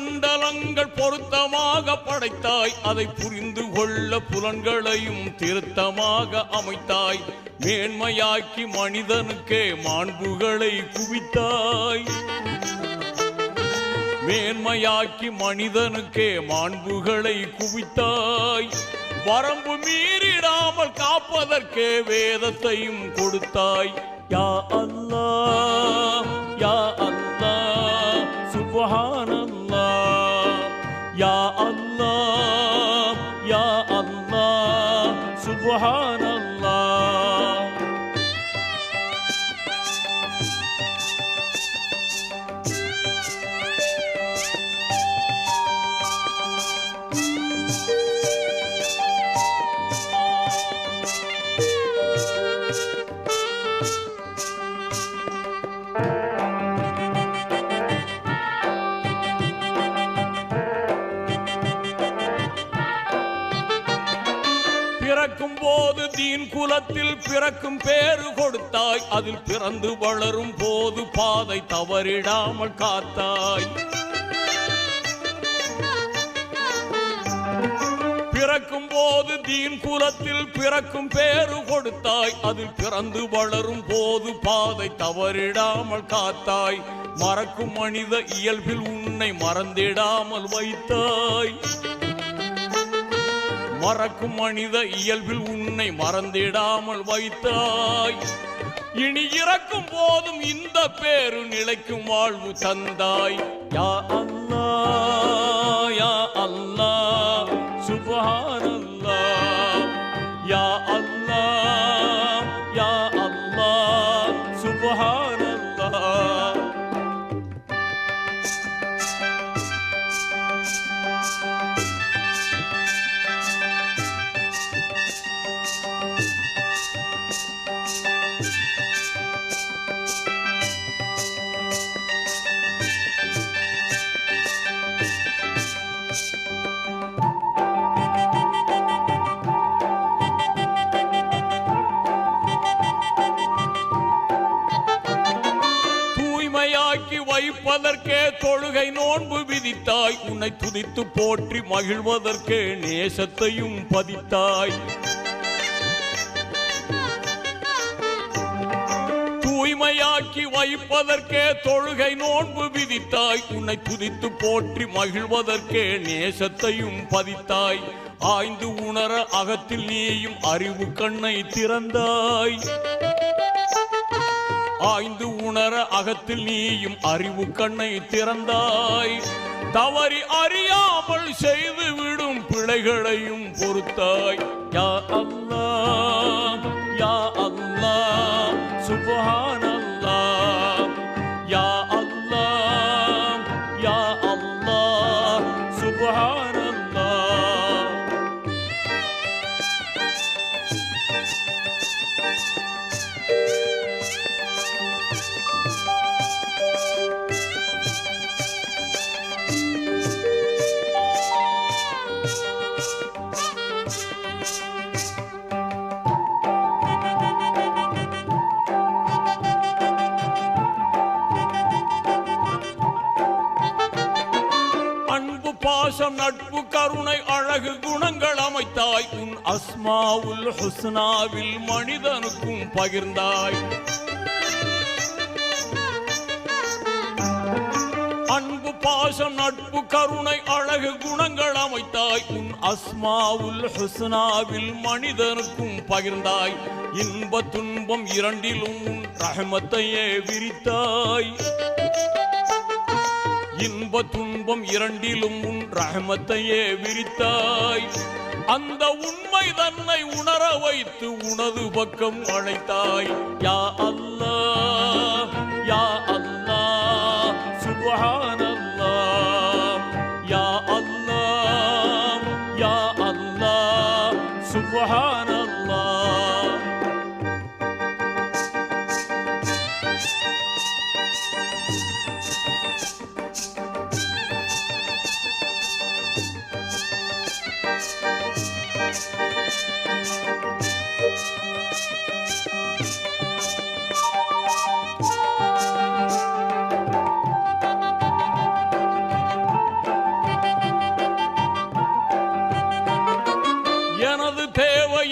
மண்டலங்கள் பொருத்தமாக படைத்தாய், அதை புரிந்து கொள்ள புலன்களையும் திருத்தமாக அமைத்தாய். மேன்மையாக்கி மனிதனுக்கே மாண்புகளை குவித்தாய். மேன்மையாக்கி மனிதனுக்கே மாண்புகளை குவித்தாய். வரம்பு மீறிடாமல் காப்பதற்கே வேதத்தையும் கொடுத்தாய். யா அல்லாஹ் யா அல்லாஹ் சுப்ஹானல்லாஹ். யா அல்லாஹ் யா அல்லாஹ் சுப்ஹானல்லாஹ். பிறக்கும் போது தீன் குலத்தில் பிறக்கும் பேரு கொடுத்தாய். அதில் பிறந்து வளரும் போது பாதை தவறிடாமல் காத்தாய். பிறக்கும் போது தீன் குலத்தில் பிறக்கும் பேரு கொடுத்தாய். அதில் பிறந்து வளரும் போது பாதை தவறிடாமல் காத்தாய். மறக்கும் மனித இயல்பில் உன்னை மறந்திடாமல் வைத்தாய். மறக்கும் மனித இயல்பில் உன்னை மறந்திடாமல் வைத்தாய். இனி இறக்கும் போதும் இந்த பேரு நிலைக்கும் வாழ்வு தந்தாய். யா அல்லாஹ் யா அல்லாஹ் சுப்ஹானல்லாஹ். யா அல்லாஹ் யா அல்லாஹ் சுப்ஹானல்லாஹ். வைப்பதற்கே தொழுகை நோன்பு விதித்தாய். உன்னை துதித்து போற்றி மகிழ்வதற்கே நேசத்தையும் பதித்தாய். தூய்மையாக்கி வைப்பதற்கே தொழுகை நோன்பு விதித்தாய். உன்னை துதித்து போற்றி மகிழ்வதற்கே நேசத்தையும் பதித்தாய். ஆய்ந்து உணர அகத்தில் நீயும் அறிவு கண்ணை திறந்தாய். ஆய்ந்து உணர அகத்தில் நீயும் அறிவு கண்ணை திறந்தாய். தவறி அறியாமல் செய்து விடும் பிழைகளையும் பொறுத்தாய். யா அல்லாஹ் யா அல்லாஹ் சுப்ஹானல்லாஹ். யா அல்லாஹ் யா அல்லாஹ் சுப்ஹானல்லாஹ். பாசம் நட்பு கருணை அழகு குணங்கள் அமைத்தாய். உன் அஸ்மாவுல் ஹுஸ்னாவில் மனிதனுக்கும் பகிர்ந்தாய். அன்பு பாசம் நட்பு கருணை அழகு குணங்கள் அமைத்தாய். உன் அஸ்மாவுல் ஹுஸ்னாவில் மனிதனுக்கும் பகிர்ந்தாய். இன்ப துன்பம் இரண்டிலும் உன் ரஹ்மத்தையே விரித்தாய். இன்ப துன்பம் இரண்டிலும் உன் ரஹ்மத்தையே விரித்தாய். அந்த உண்மை தன்னை உணர வைத்து உனது பக்கம் அழைத்தாய். யா அல்லாஹ் யா அல்லாஹ் சுப்ஹானல்லாஹ். யா அல்லாஹ் யா அல்லாஹ் சுப்ஹானல்லாஹ்.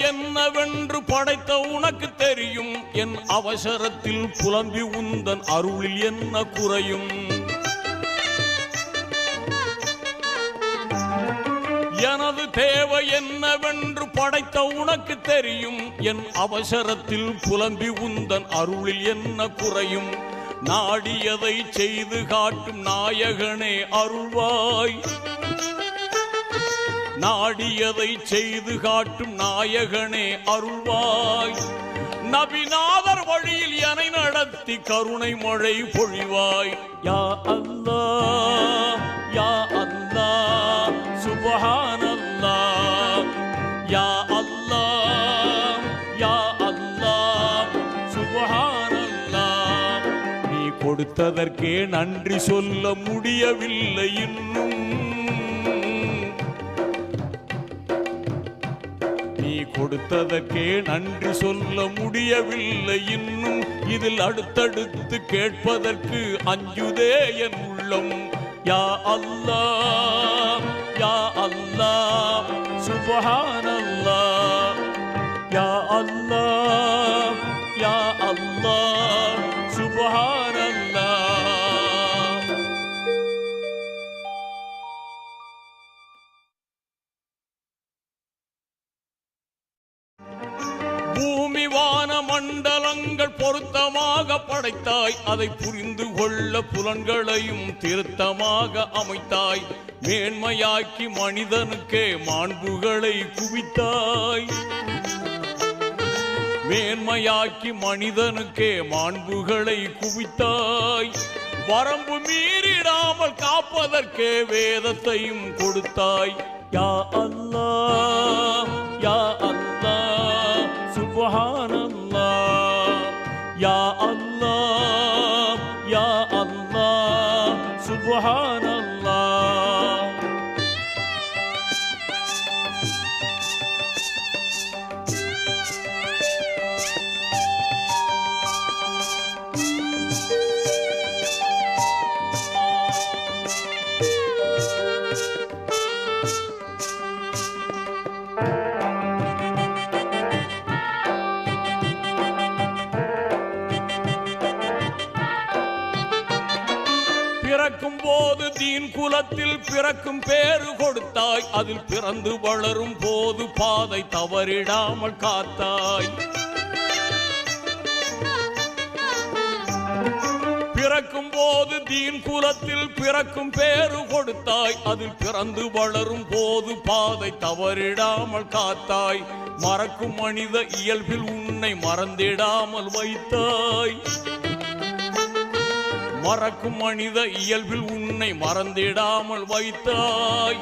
என்னவென்று படைத்த உனக்கு தெரியும். என் அவசரத்தில் புலம்பி உந்தன் அருளில் என்ன குறையும்? எனது தேவை என்னவென்று படைத்த உனக்கு தெரியும். என் அவசரத்தில் புலம்பி உந்தன் அருளில் என்ன குறையும்? நாடியதை செய்து காட்டும் நாயகனே அருள்வாய். நாடியதை செய்து காட்டும் நாயகனே அருள்வாய். நபிநாதர் வழியில் என்னை நடத்தி கருணை மழை பொழிவாய். யா அல்லாஹ் யா அல்லாஹ் சுப்ஹானல்லாஹ். யா அல்லாஹ் யா அல்லாஹ் சுப்ஹானல்லாஹ். நீ கொடுத்ததற்கே நன்றி சொல்ல முடியவில்லை இன்னும். நீ கொடுத்ததற்கே நன்றி சொல்ல முடியவில்லை இன்னும். இதில் அடுத்தடுத்து கேட்பதற்கு அஞ்சுதே என் உள்ளம். யா அல்லாஹ் யா அல்லாஹ் சுப்ஹானல்லாஹ். யா அல்லாஹ் யா அல்லாஹ் சுப்ஹானல்லாஹ். பூமி வான மண்டலங்கள் பொருத்தமாக படைத்தாய். அதை புரிந்து கொள்ள புலன்களையும் திருத்தமாக அமைத்தாய். மேன்மையாக்கி மனிதனுக்கே மாண்புகளை குவித்தாய். மேன்மையாக்கி மனிதனுக்கே மாண்புகளை குவித்தாய். வரம்பு மீறிடாமல் காப்பதற்கே வேதத்தையும் கொடுத்தாய். யா அல்லாஹ் யா அல்லாஹ் சுப்ஹானல்லாஹ். யா அல்லாஹ் யா அல்லாஹ் சுப்ஹானல்லாஹ். பிறக்கும் போது தீன் குலத்தில் பிறக்கும் பேரு கொடுத்தாய். அதில் பிறந்து வளரும் போது பாதை தவறிடாமல் காத்தாய். பிறக்கும் போது தீன் குலத்தில் பிறக்கும் பேரு கொடுத்தாய். அதில் பிறந்து வளரும் போது பாதை தவறிடாமல் காத்தாய். மறக்கும் மனித இயல்பில் உன்னை மறந்திடாமல் வைத்தாய். மறக்கும் மனித இயல்பில் உன்னை மறந்திடாமல் வைத்தாய்.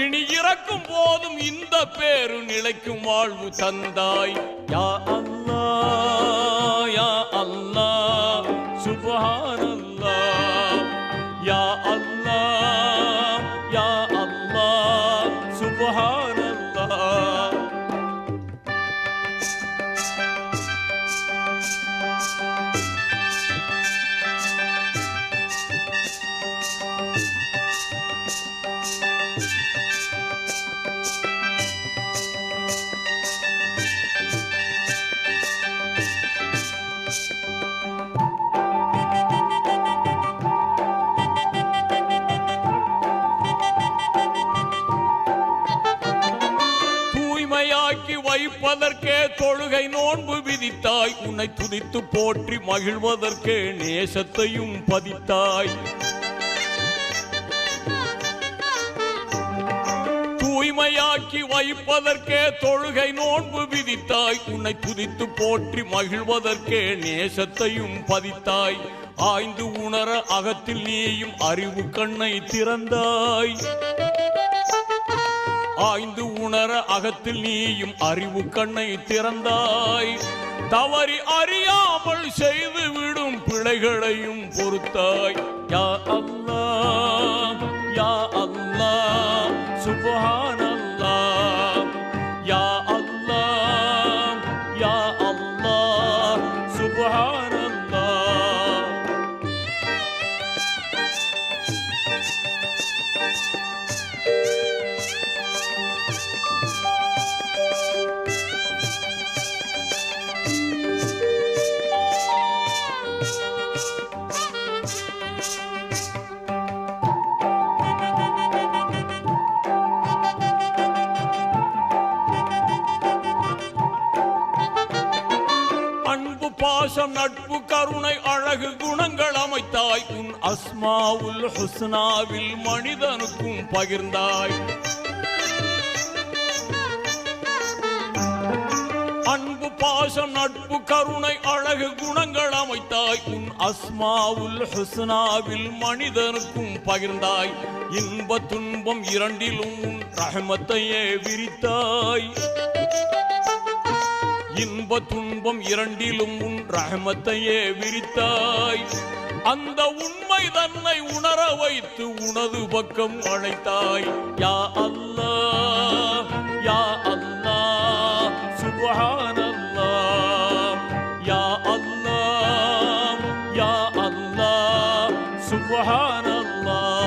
இனி இறக்கும் போதும் இந்த பேரு நிலைக்கும் வாழ்வு தந்தாய். யா அல்லாஹ் யா அல்லாஹ் சுப்ஹானல்லாஹ். யா அல்லாஹ் யா அல்லாஹ் சுப்ஹானல்லாஹ். வைப்பதற்கே தொழுகை நோன்பு விதித்தாய். உன்னை துதித்து போற்றி மகிழ்வதற்கே நேசத்தையும் பதித்தாய். தூய்மையாக்கி வைப்பதற்கே தொழுகை நோன்பு விதித்தாய். உன்னை துதித்து போற்றி மகிழ்வதற்கே நேசத்தையும் பதித்தாய். ஆய்ந்து உணர அகத்தில் நீயும் அறிவு கண்ணை திறந்தாய். ஆய்ந்து உணர அகத்தில் நீயும் அறிவு கண்ணை திறந்தாய். தவறி அறியாமல் செய்து விடும் பிழைகளையும் பொறுத்தாய். யா அல்லாஹ் யா அல்லாஹ் சுப்ஹானல்லாஹ். யா அல்லாஹ் யா அல்லாஹ் சுப்ஹானல்லாஹ். பாசம் நட்பு கருணை அழகு குணங்கள் அமைத்தாய். உன் அஸ்மாவுல் ஹுஸ்னாவில் மனிதனுக்கும் பகிர்ந்தாய். அன்பு பாசம் நட்பு கருணை அழகு குணங்கள் அமைத்தாய். உன் அஸ்மாவுல் ஹுஸ்னாவில் மனிதனுக்கும் பகிர்ந்தாய். இன்ப துன்பம் இரண்டிலும் உன் ரஹ்மத்தையே விரித்தாய். இன்ப துன்பம் இரண்டிலும் உன் ரஹ்மத்தையே விரித்தாய். அந்த உண்மை தன்னை உணர வைத்து உனது பக்கம் அழைத்தாய். யா அல்லாஹ் யா அல்லாஹ் சுப்ஹானல்லாஹ். யா அல்லாஹ் யா அல்லாஹ் சுப்ஹானல்லாஹ்.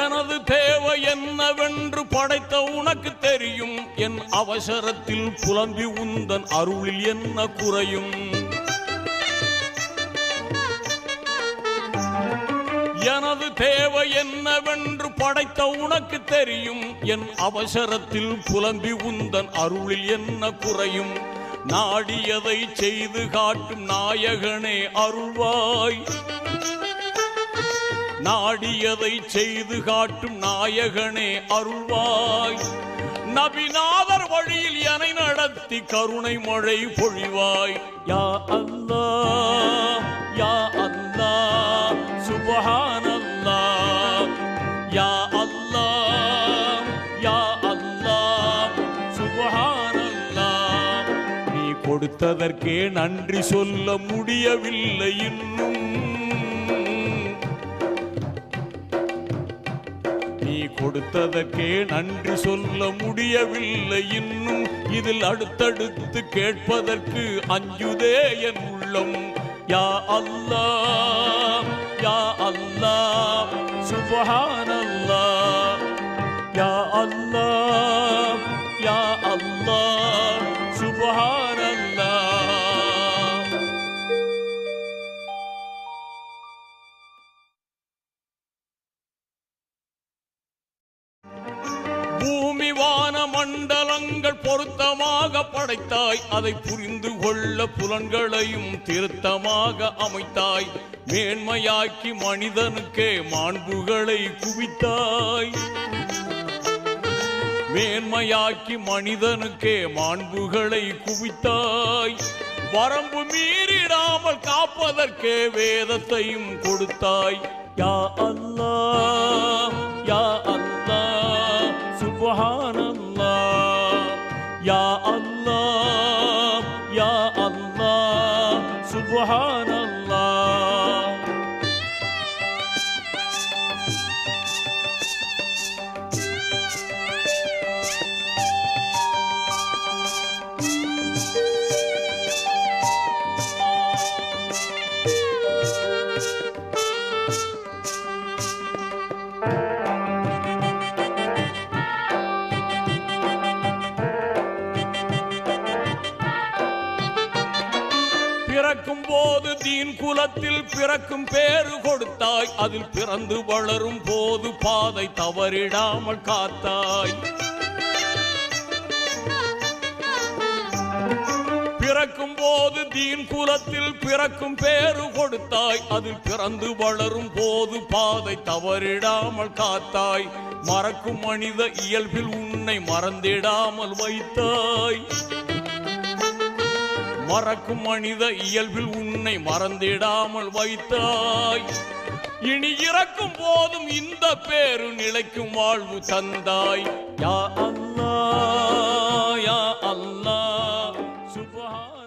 எனது தேவை என்னவென்று படைத்த உனக்கு தெரியும். என் அவசரத்தில் புலம்பி உந்தன் அருளில் என்ன குறையும். எனது தேவை என்னவென்று படைத்த உனக்கு தெரியும். என் அவசரத்தில் புலம்பி உந்தன் அருளில் என்ன குறையும். நாடியதை செய்து காட்டும் நாயகனே அருள்வாய். நாடியதை செய்து காட்டும் நாயகனே அருள்வாய். நபிநாதர் வழியில் என்னை நடத்தி கருணை மழை பொழிவாய். யா அல்லாஹ் யா அல்லாஹ் சுப்ஹானல்லாஹ். யா அல்லாஹ் யா அல்லாஹ் சுப்ஹானல்லாஹ். நீ கொடுத்ததற்கே நன்றி சொல்ல முடியவில்லை இன்னும். நீ கொடுத்ததற்கே நன்றி சொல்ல முடியவில்லை இன்னும். இதில் அடுத்தடுத்து கேட்பதற்கு அஞ்சுதே என் உள்ளம். யா அல்லாஹ் யா அல்லாஹ் சுப்ஹானல்லாஹ். யா அல்லாஹ் யா அல்லாஹ் சுப்ஹானல்லாஹ். பூமி வான மண்டலங்கள் பொருத்தமாக படைத்தாய். அதை புரிந்து கொள்ள புலன்களையும் திருத்தமாக அமைத்தாய். மேன்மையாக்கி மனிதனுக்கே மாண்புகளை குவித்தாய். மேன்மையாக்கி மனிதனுக்கே மாண்புகளை குவித்தாய். வரம்பு மீறிடாமல் காப்பதற்கே வேதத்தையும் கொடுத்தாய். யா அல்லாஹ் யா அல்லாஹ் சுப்ஹானல்லாஹ். யா அல்லாஹ் யா அல்லாஹ் சுப்ஹானல்லாஹ். பிறக்கும் போது தீன் குலத்தில் பிறக்கும் பேரு கொடுத்தாய். அதில் பிறந்து வளரும் போது பாதை தவறிடாமல் காத்தாய். பிறக்கும் போது தீன் குலத்தில் பிறக்கும் பேரு கொடுத்தாய். அதில் பிறந்து வளரும் போது பாதை தவறிடாமல் காத்தாய். மறக்கும் மனித இயல்பில் உன்னை மறந்திடாமல் வைத்தாய். மறக்கும் மனித இயல்பில் உன்னை மறந்திடாமல் வைத்தாய். இனி இறக்கும் போதும் இந்த பேரு நிலைக்கும் வாழ்வு தந்தாய். யா அல்லாஹ் யா அல்லாஹ் சுப்ஹான்.